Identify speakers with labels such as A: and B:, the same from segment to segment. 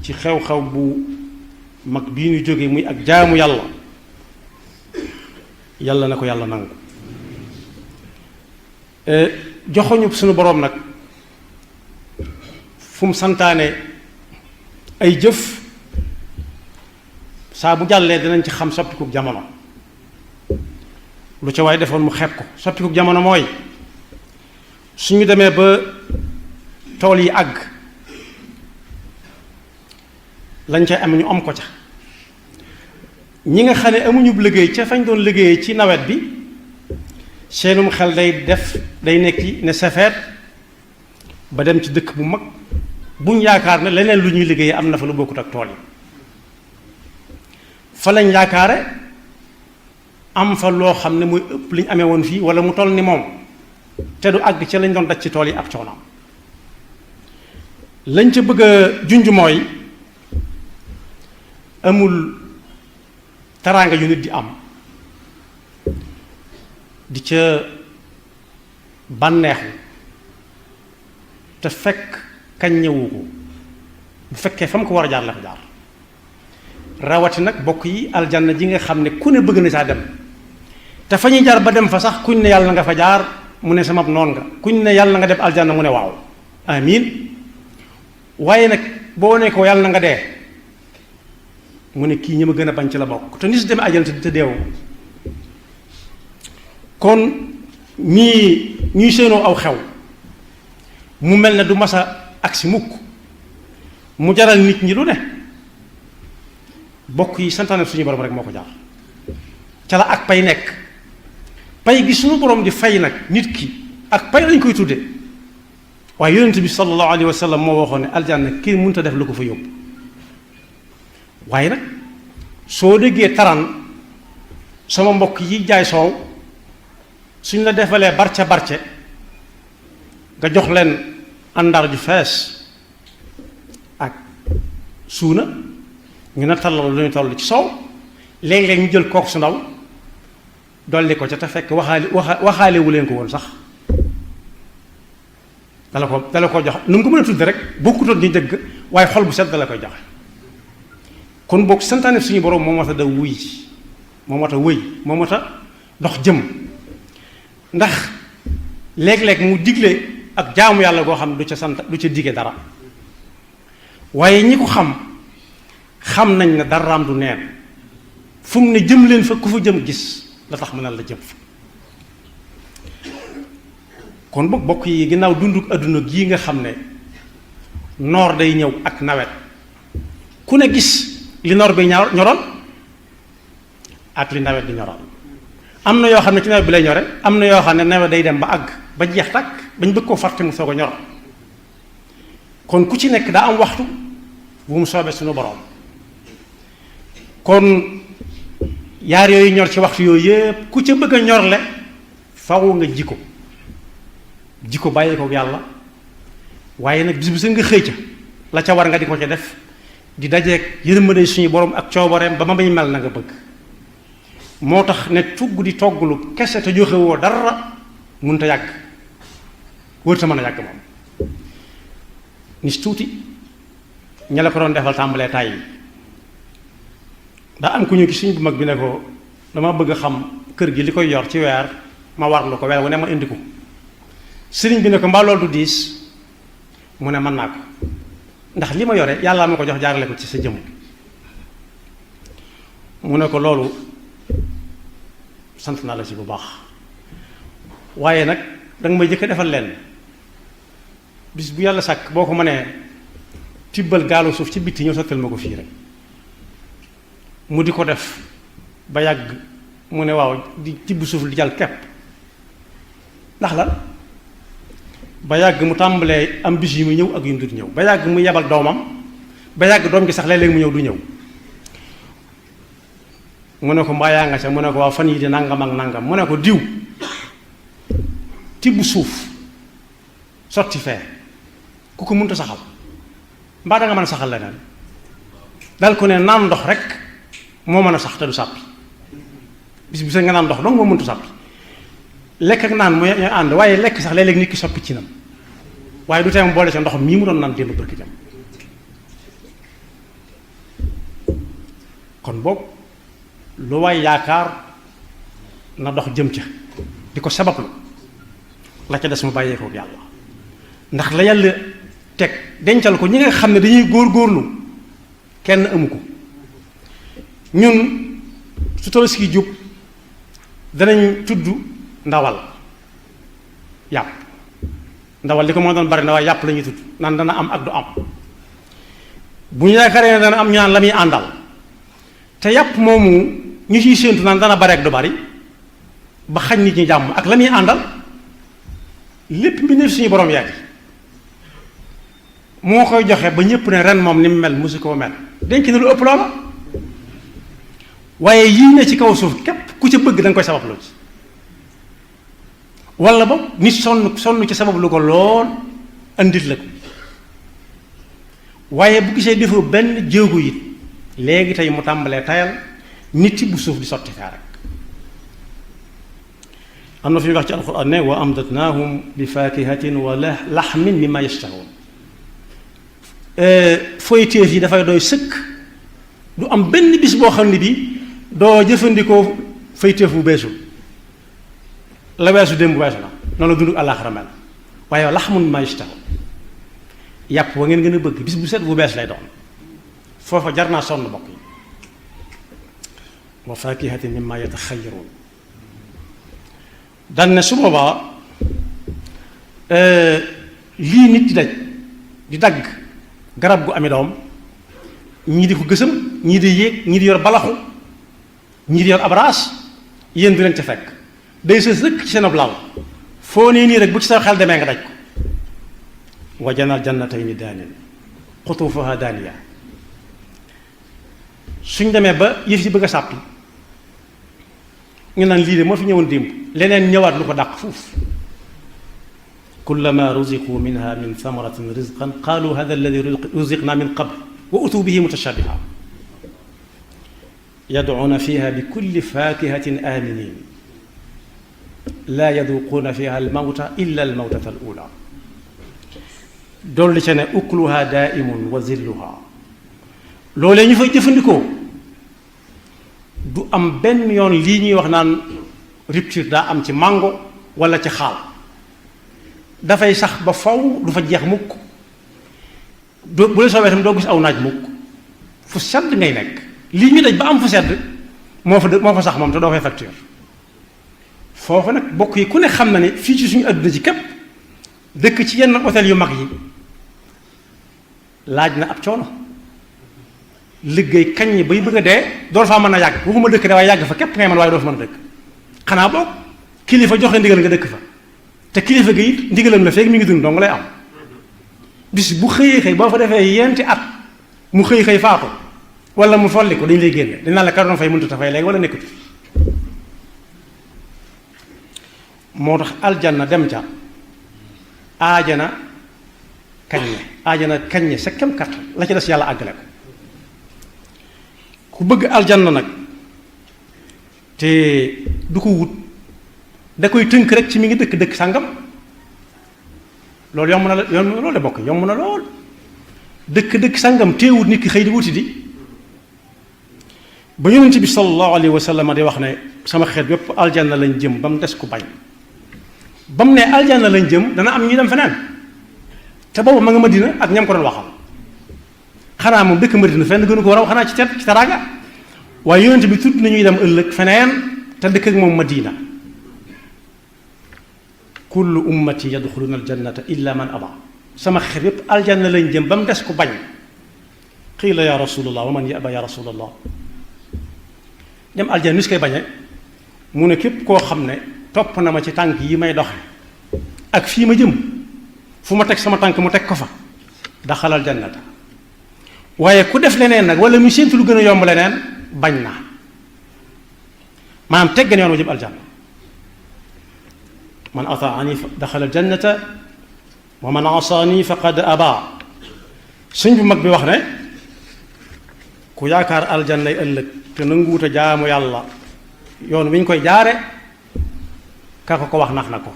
A: ci xew-xew bu mag bii ñu jógee muy ak jaamu yàlla yàlla na ko yàlla nangu joxoñu suñu boroom nag fu mu santaane ay jëf saa bu jàllee dinañ ci xam soppikub jamono lu ca waaye defoon mu xeeb ko soppikub jamono mooy suñu demee ba tool yi àgg lañ cay am ñu am ko ca ñi nga xam ne amuñu liggéey ca fañ doon liggéeyee ci nawet bi seenum xel day nekk ci ne safeet ba dem ci dëkk bu mag buñ yaakaar ne leneen lu ñuy liggéeyee am na fa lu bokkut ak tool yi fa lañ yaakaare am fa loo xam ne muy ëpp li ñu amee woon fii wala mu toll ni moom te du àgg ca lañ doon daj ci tool yi ak coonaam lañ ca bëgg a junj mooy amul taraanga yu nit di am di ca bànneexu te fekk kañ ñëwu ko bu fekkee fa mu ko war a jaar la fa jaar rawati nag bokk yi aljanna ji nga xam ne ku ne bëgg na saa dem te fa ñuy jaar ba dem fa sax kuñ ne yàlla nga fa jaar mu ne sama noon nga kuñ ne yàlla nga dem aljanna mu ne waaw amiin waaye nag boo ne ko yàlla na nga dee mu ne kii ñi ma gën a bañ ci la bokk te ni su demee aljanna te deewu kon ñuy séenoo aw xew mu mel ne du masa agsi mukk mu jaral nit ñi lu ne bokk yi santaane suñu borom rek moo ko jaar ca la ak pay nekk pay gi suñu borom di fay nag nit ki ak pay lañ koy tudde waaye yonent bi sallallahu alayhi wa sallam moo waxoon ne aljanna kii mënut a def lu ko fa yóbbu waaye nag soo déggee taran sama mbokk yi jaay soow suñ la defalee barce nga jox leen àndar ju fees ak suuna ñu ne tallal lu ñu toll ci soow léeg-léeg ñu jël kook su ndaw dolli ko ca te fekk waxaalewu leen ko woon sax dala ko jox nu mu ko mën a tudde rek bokkutoon ñu dëgg waaye xol bu set dala koy joxe kon boog santaane suñu borom moo mat a daw wuy moo mat a wëy moo mat a dox jëm ndax léeg-léeg mu digle ak jaamu yàlla goo xam ne du ca dige dara waaye ñi ko xam nañ ne daraam du neen fu mu ne jëm leen fa ku fa jëm gis la tax mu ne la jëm fa kon boog bokk yi ginnaaw dunduk adduna gii nga xam ne noor day ñëw ak nawet ku ne gis li noor bi ñoroon ak li nawet di ñoroon am na yoo xam ne ci nawet bi lay ñore am na yoo xam ne nawet day dem ba àgg ba jeex takk bañ bëgg koo fàtte mu soog a ñor kon ku ci nekk daa am waxtu bu mu soobee suñu borom kon yaar yooyu ñor ci waxtu yooyu yépp ku ca bëgg a ñorle faw nga ji ko bàyyi ko yàlla waaye nag bis bu sa nga xëy ca la ca war nga di ko ca def di dajeeg yërmande suñu borom ak coobareem ba ma bañ mel na nga bëgg moo tax ne tugg di togglu kese te joxe woo dara mënut a yàgg wërta mën a yàgg moom nis tuuti ña la ko doon defal tàmbalee tàyyi daa am ku ñu gis suñ bu mag bi ne ko dama bëgg a xam kër gi li koy yor ci weer ma warlu ko weer wu ne ma indi ko sëriñ bi ne ko mbaa loolu du diis mu ne mën naa ko ndax li ma yore yàlla ma ko jox jaarale ko ci sa jëmm mu ne ko loolu sant naa la ci bu baax waaye nag danga may jëkk defal leen bis bu yàlla sàkk boo ko mënee tibbal gaalu suuf ci bitti ñëw sottal ma ko fii rek mu di ko def ba yàgg mu ne waaw di tibb suuf di jàll kepp ndax lan ba yàgg mu tàmbalee am bis yu mu ñëw ak yu mu dut ñëw ba yàgg mu yebal doomam ba yàgg doom gi sax léeg-léeg mu ñëw du ñëw mu ne ko mbaa yaa nga ca mu ne ko waaw fan yi di nangam ak nangam mu ne ko diw tibb suuf sotti fee ku ko mënta saxal mbaa da nga mën a saxal leneen dal ko ne naan ndox rek moo mën a sax te du sàppi bis bu sa nga naan ndox donc moo mënta sàppi lekk ak naan mooy ñooy ànd waaye lekk sax léeg-léeg nit ki soppi ci nam waaye du teem boole sa ndox mii mu doon naan démb bërki jam kon boog lu waay yaakaar na dox jëm ca di ko sabablu la ca des mu bàyyee ko yàlla ndax la yàlla teg dencal ko ñi nga xam ne dañuy góorgóorlu kenn amu ko ñun su Tabaski jub danañ tudd ndawal yàpp ndawal li ko moo doon bari na waaye yàpp la ñuy tudd naan dana am ak du am bu ñu yaakaaree ne dana am ñu naan la muy àndal te yàpp moomu ñu ciy séentu naan dana bari ak du bari ba xañ nit ñi jàmm ak la muy àndal lépp mbindeef suñu borom yàgg moo koy joxe ba ñëpp ne ren moom ni mu mel mosu koo mel denc na lu ëpp loola waaye yii ne ci kaw suuf képp ku ci bëgg da nga koy sabab lu ci wala ba nit sonn ci sabab lu ko lool andit la ko waaye bu gisee defoo benn jéego it léegi tey mu tàmbalee tayal nit bu suuf di sotti kaa rek am na fi wax ci alquran ne wa amdatnaahum bi fakihatin wa laxmin mimma yashtahoon foyteef yi dafay doy sëkk du am benn bis boo xam ne bi doo jëfandikoo foyteef bu beesul la weesu démb bu weesu la noonu la dund àllaaxira mel waaye laxmun mimma yashtahoon yàpp wa ngeen gën a bëgg bis bu set bu bees lay doon foofa jar naa sonn bokk yi wa fakihatin mimma yataxayyaruun dan ne su boobaa lii nit di dagg garab gu ami doom ñii di ko gësam ñii di yéeg ñii di yor balaxu ñii di yor abraas yéen du leen ca fekk day sës rëkk ci seen ab lal foo nee nii rek bu ci sa xel demee nga daj ko wa janal jannatayni daanin xutuufuha daaniya suñ demee ba yëf yi bëgg a sàppi ñu naan lii de moo fi ñëwoon démb leneen ñëwaat lu ko dàq fuuf kullama ruziqu minha min thamaratin rizqan qaalu hada alladi ruziqna min qabl wa utuu bihi mutashabiha yad'uuna fiha bi kulli fakihatin aminin laa yaduquuna fiha almawta illa almawtata alula dolli ca ne ukluha daimun wa zilluha loolee ñu fay jëfandikoo du am benn yoon lii ñuy wax naan rupture daa am ci mango wala ci xaal dafay sax ba faw du fa jeex mukk bu la soobee tam doo gis aw naaj mukk fu sedd ngay nekk lii ñu daj ba am fu sedd moo fa sax moom te doo fay facture foofu nag bokk yi ku ne xam na ne fii ci suñu àdduna ci képp dëkk ci yenn hôtel yu mag yi laaj na ab coono liggéey kañ ñi bay bëgg a dee door faa mën a yàgg waxuma dëkk de waaye yàgg fa képp ngay mën waaye doo fa mën a dëkk xanaa boog kilifa joxe ndigal nga dëkk fa te kilifa gi it ndigalam la feeg mi ngi dund dong lay am bis bu xëyee boo fa defee yenti at mu xëy faatu wala mu folli ko dañ lay génne dañ naan la karoon fay mënut a fay léegi wala nekkut moo tax aljanna dem ca aajana kaññe sa kem kattan la ci des yàlla àggale ko ku bëgg aljanna nag te du ko wut da koy tënk rek ci mi ngi dëkk sàngam loolu yomb na loolu de bokk yomb na lool dëkk sàngam teewut nit ki xëy di wuti di ba yonent bi sallallahu alayhi wa sallam di wax ne sama xeet bépp aljanna lañ jëm ba mu des ku bañ ba mu ne aljanna lañ jëm dana am ñuy dem feneen te boobu ma nga Madina ak ñam ko doon waxal xanaa moom dëkk Madina fenn gënu ko war a xanaa ci teraanga waaye yonent bi tudd nañuy dem ëllëg feneen te dëkk ak moom Madina kullu ummati yadxuluna aljannata illa man aba sama xeet yépp aljanna lañ jëm ba mu des ku bañ qiila ya rasulallah wa man yaba ya rasulallah dem aljanna ni su koy bañee mu ne képp koo xam ne topp na ma ci tànk yi may doxe ak fii ma jëm fu ma teg sama tànk mu teg ko fa daxalal jannata waaye ku def leneen nag wala mu séentu lu gën a yomb leneen bañ na maanaam teggan yoon ma jëm aljanna man ataani daxala aljannata wa man asaani faqad aba suñ bu mag bi wax ne ku yaakaar aljannay ëllëg te nanguwut a jaamu yàlla yoon wi ñu koy jaare ka ko wax nax na ko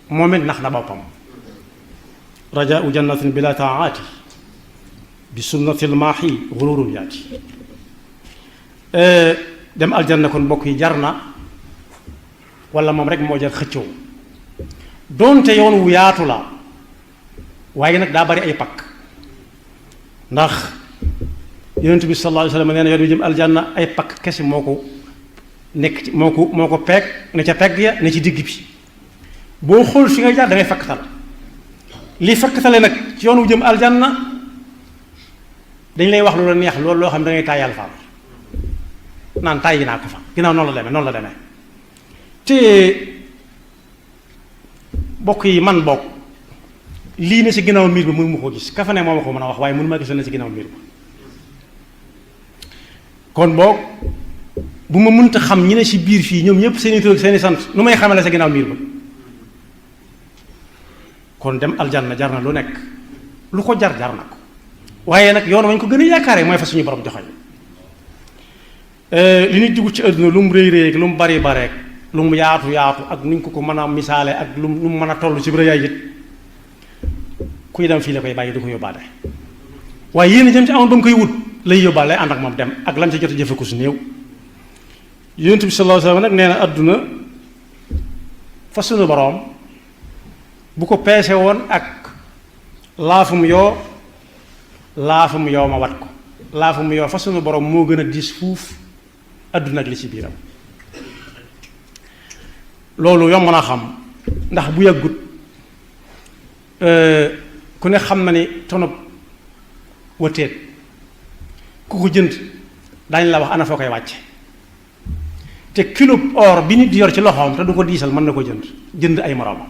A: moom it nax na boppam rajaau jannatin bila taaati bi sunnatil maahi gururun yaati dem aljanna kon mbokk yi jar na wala moom rek moo jar xëccoo doonte yoon wu yaatu la waaye nag daa bari ay pakk ndax yonent bi sallallahu alayhi wa sallam nee na yoon wi jëm aljanna ay pakk kese moo ko nekk ci moo ko peeg ne ca pegg ya ne ci digg bi boo xool fi nga jaar da ngay fakkatal li fakkatale nag ci yoon wu jëm aljanna dañ lay wax lu la neex loolu loo xam da ngay tàyyal faal naan tàyyi naa ko fa ginnaaw noonu la demee te bokk yi man bokk lii ne ci ginnaaw miir ba mënu ma ko gis ka fa ne moo ma ko mën a wax waaye mënu ma gis ne ci ginnaaw miir ba kon boog bu ma mënta xam ñi ne ci biir fii ñoom ñëpp seeni tur ak seeni sant nu may xamale sa ginnaaw miir ba kon dem aljanna jar na lu nekk lu ko jar na ko waaye nag yoon wañ ko gën a yaakaare mooy fa suñu borom joxoñ li nit dugg ci àdduna lu mu rëy rëy lu mu bari bareek lu mu yaatu ak nuñ ko mën a misaale ak lu mu mën a toll ci rëyaay it kuy dem fii la koy bàyyi du ko yóbbaale waaye yéen a jëm ci amoon ba mu koy wut lay yóbbaale ànd ak moom dem ak lam ci jot a jëfe ko su néew yonent bi sallallahu alayhi wa sallam nag nee na àdduna fa suñu borom bu ko peese woon ak laafum yoo ma wat ko laafum yoo fa suñu borom moo gën a diis fuuf àdduna ak li ci biiram loolu yomb na xam ndax bu yàggut ku ne xam na ni tonob wëteet ku ko jënd daañu la wax ana foo koy wàcce te kilo or bi nit di yor ci loxoom te du ko diisal mën na ko jënd ay moroomam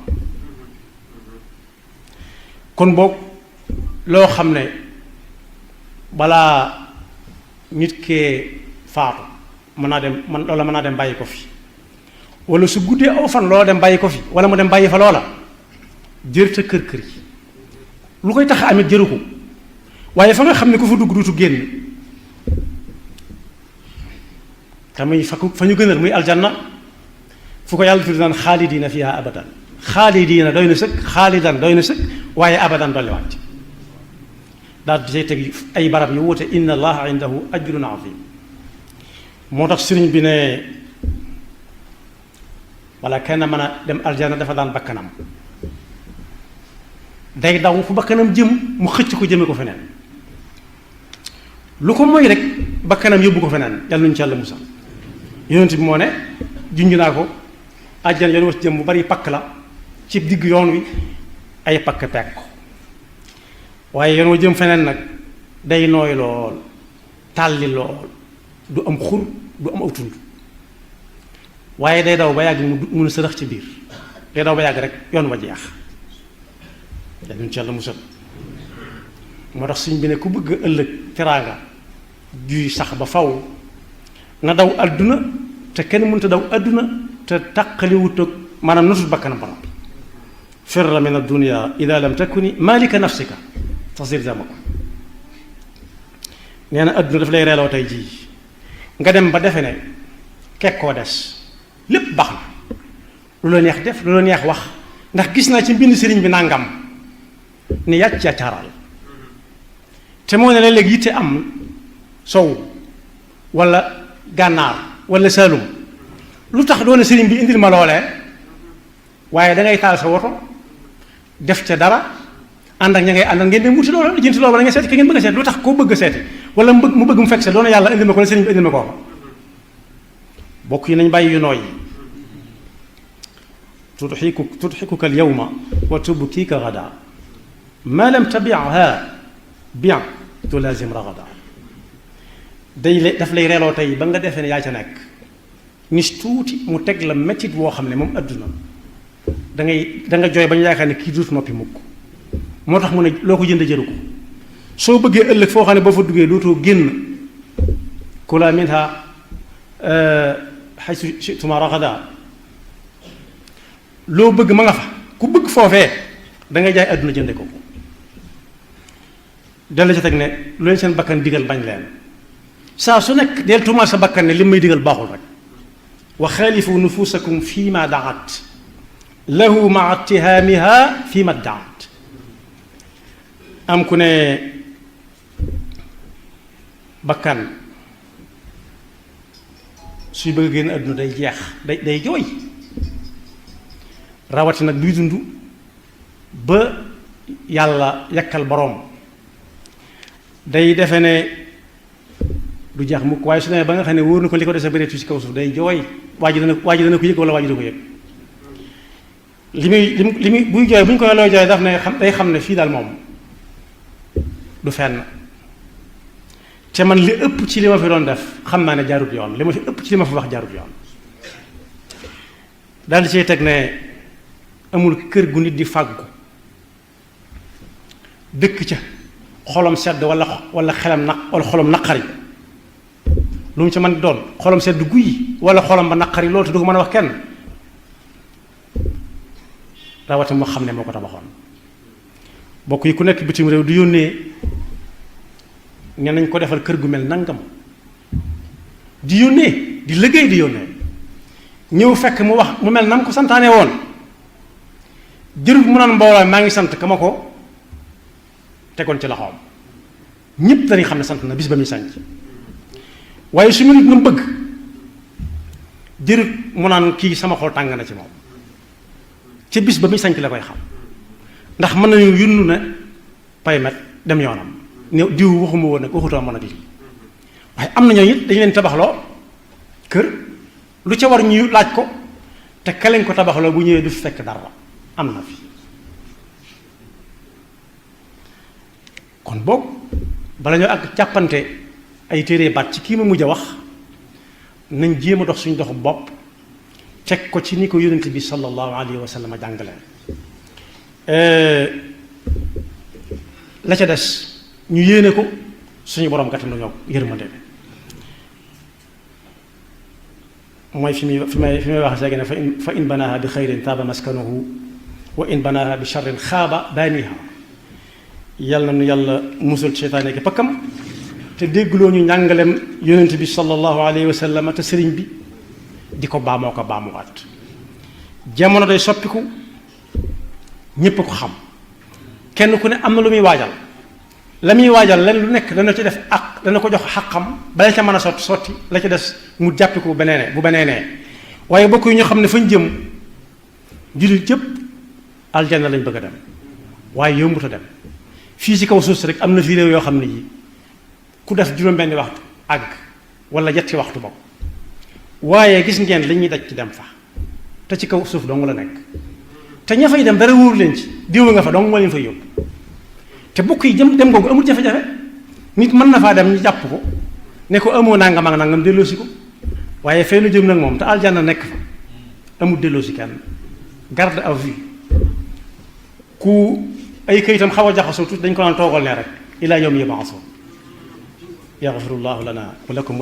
A: kon boog loo xam ne balaa nit kee faatu mën naa dem bàyyi ko fi wala su guddee aw fan loola dem bàyyi ko fi wala mu dem bàyyi fa loola jërta kër yi lu koy tax amit jëru ko waaye fa nga xam ne ku fa dugg duutu génn te muy fa ñu gënal muy aljanna fu ko yàlla tuddi naan xaalidiina fiha abadan xaalidiina doy na sëkk xaalidan doy na sëkk waaye abadan dolliwaat daal di say teg ay barab yu wuute inna allaha indahu ajrun azim moo tax sëriñ bi ne wala kenn mën a dem aljanna dafa daan bakkanam day daw fu bakkanam jëm mu xëcc ko jëme ko feneen lu ko mooy rek bakkanam yóbbu ko feneen yàlla nuñu ci yàlla musal yonent bi moo ne junj naa ko àjjana yoon wax jëm bu bari pakk la ci digg yoon wi ay pakk pekk ko waaye yoon wa jëm feneen nag day nooy lool tàlli lool du am xur du am aw tund waaye day daw ba yàgg mu mun a sërëx ci biir day daw ba yàgg rek yoon wa jeex yàlla nuñu ci yàlla musal moo tax suñ bi ne ku bëgg ëllëg teraanga juy sax ba faw na daw àdduna te kenn mënta daw àdduna te taqaliwut ak maanaam notut bakkanam ba noppi firra min ad-dunya ida lam takuni malika nafsika tasir zamako nee na àdduna daf lay reeloo tey jii nga dem ba defe ne kekkoo des lépp baax na lu la neex def lu la neex wax ndax gis naa ci mbind sëriñ bi nangam ni yàcc yàccaaral te moo ne léeg-léeg yitte am sow wala gànnaar wala saalum lu tax doone sëriñ bi indil ma loolee waaye da ngay taal sa woto def ca dara ànd ak ña ngay àndal ngeen dem wuti loola lijjanti loola da ngay seeti ki ngeen bëgg a seeti lu tax koo bëgg a seeti wala mu bëgg mu fekk sa doone yàlla indil ma ko wala sëriñ bi indil ma ko bokk yi nañ bàyyi yu nooy tudxikuka al yawma wa tubkiika gada ma lam tabiha bien tulazim ragada daf lay reeloo tey ba nga defee ne yaa ca nekk nis tuuti mu teg la mettit woo xam ne moom adduna da nga jooy ba ñu yaakaar ne kii duut noppi mukk moo tax mu ne loo ko jënd jëru ko soo bëggee ëllëg foo xam ne boo fa duggee dootoo génn kula minha haythu shi'tuma ragada loo bëgg ma nga fa ku bëgg foofee da ngay jaay adduna jënde ko dellu ca teg ne lu leen seen bakkan digal bañ leen saa su nekk del tuumaal sa bakkan ne li may digal baaxul rek wa xaalifu nufusakum fii ma daat lahu maa ittihaamiha fii ma daat am ku ne bakkan suy bëgg génn àdduna day jeex day jooy rawati nag duy dund ba yàlla yakkal boroom day defe ne du jeex mukk waaye su demee ba nga xam ne wóor na ko li ko dese bëreetu ci kaw suuf day jooy waa ji dana ko yëg wala waa ji du ko yëg li muy buy jooy bu ñu koy looy jooy daf ne day xam ne fii daal moom du fenn te man li ëpp ci li ma fi doon def xam naa ne jaarut yoon li ma fi ëpp ci li ma fi wax jaarut yoon daal di cay teg ne amul kër gu nit di fàggu dëkk ca xolam sedd wala xelam wala xolam naqari lu mu ci mën doon xolam sedd guy wala xolam ba naqari loolu te du ko mën a wax kenn rawati moo xam ne moo ko tabaxoon bokk yi ku nekk bitim réew di yónnee ne nañ ko defal kër gu mel nangam di yónnee di liggéey di yónnee ñëw fekk mu wax mu mel nam ko santaane woon jërut mu naan mbooloo maa ngi sant ka ma ko tegoon ci loxoom ñépp dañuy xam ne sant na bis ba muy sanc waaye su mu nit na bëgg jërut mu naan kii sama xol tàng na ci moom ci bis ba muy sanc la koy xam ndax mën nañu yunnu ne paymet dem yoonam ne diw waxuma woon nag waxutoo mën a lii waaye am na ñoo it dañu leen tabaxloo kër lu ca war ñu laaj ko te kaleñ ko tabaxloo bu ñëwee du fi fekk dara am na fi kon boog bala ñoo ak jàppante ay téere baat ci kii ma mujj a wax nañ jéem a dox suñu doxu bopp teg ko ci ni ko yonent bi sallallahu alayhi wa sallam jàngale la ca des ñu yéene ko suñu borom gàttandu ñoo yërmande mooy fi may wax léegi ne fa in banaaha bi xayrin taaba maskanuhu wa in banaaha bi sharrin xaaba baaniha yàlla na nu yàlla musul seytaane ki pakkam te déggloo ñu njàngalem yonent bi sallallahu alayhi wa sallam te sëriñ bi di ko baamoo ko baamuwaat jamono day soppiku ñépp a ko xam kenn ku ne am na lu muy waajal la muy waajal len lu nekk dana ci def ak dana ko jox xaqam bala ca mën a sotti la ci des mu jàppi ko bu beneenee waaye bokk yi ñu xam ne fañ jëm jullit yëpp aljanna lañ bëgg a dem waaye yombut a dem fii ci kaw suuf si rek am na fii réew yoo xam ne yi ku def juróom-benni waxtu àgg wala yetti waxtu bopp waaye gis ngeen li ñuy daj ci dem fa te ci kaw suuf dong la nekk te ña fay dem dara wóor leen ci diw nga fa dong moo leen fay yóbbu te bokk yi dem googu amul jafe-jafe nit mën na faa dem ñu jàpp ko ne ko amoo nangam ak nangam delloosi ko waaye fay lu jëm nag moom te aljanna nekk fa amul delloosi kenn garde à vue ku ay kayitam xaw a jaxasoo tuuti dañ ko naan toogal ne rek ilaa yawmi yub'athun yaxfirullahu lana wa lakum